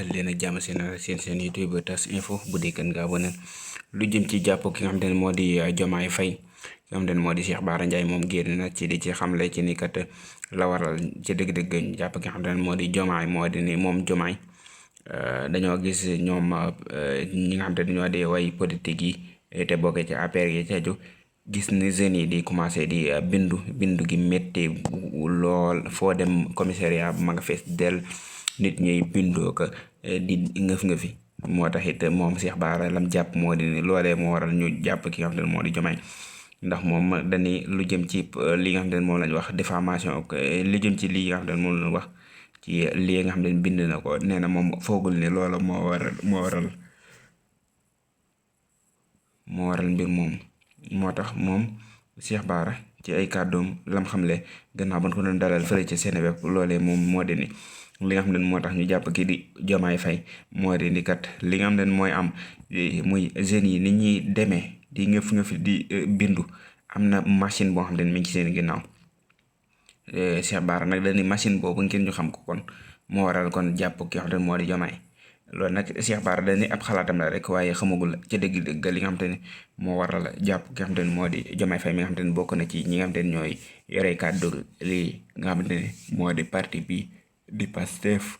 dal leen ak jàmm seen YouTube tas info bu dee kan nga abonné lu jëm ci jàpp ki nga xam ne moo di Diomaye Faye ki nga xam ne moo di Cheikh Bara Ndiaye moom génn na ci di ci xamle ci ni kat la waral ci dëgg-dëgg jàpp ki nga xam ne moo di Diomaye moo di ni moom Diomaye dañoo gis ñoom ñi nga xam ne dañoo di way politique yi te bokk ci APR yi ci aju gis ni jeunes yi di commencé di bindu gi métti lool foo dem commissariat bu ma nga fees del nit ñuy bindoo ko di ngëf-ngëfi moo tax it moom Cheikh Bara lam jàpp moo di ni loolee moo waral ñu jàpp ki nga xam ne moo di Diomaye ndax moom dañuy lu jëm ci li nga xam ne moom lañ wax diffamation lu jëm ci lii nga xam ne moom lañ wax ci lii nga xam ne bind na ko nee na moom foogul ne loola moo waral mbir moom moo tax moom Cheikh Bara ci ay kàddoom lam xamle gannaaw ban ko doon dalal fële ci Seneweb loolee moom moo di ni li nga xam ne moo tax ñu jàpp kii di Diomaye Faye moo di ni kat li nga xam ne mooy am muy jeunes yi ni ñuy demee di ngëf di bindu am na machine boo xam ne mi ngi ci seen ginnaaw Cheikh Bara nag dañuy machine boobu ngeen ñu xam ko kon moo waral kon jàpp ki nga xam ne moo di Diomaye loolu nag Cheikh Bara dañuy ab xalaatam la rek waaye xamagul ca dëgg-dëgg li nga xam te ne moo waral jàpp ki nga xam te ne moo di Diomaye Faye mi nga xam te ne bokk na ci ñi nga xam te ne ñooy yore kàddu lii nga xam te ne moo di parti bi di Pastef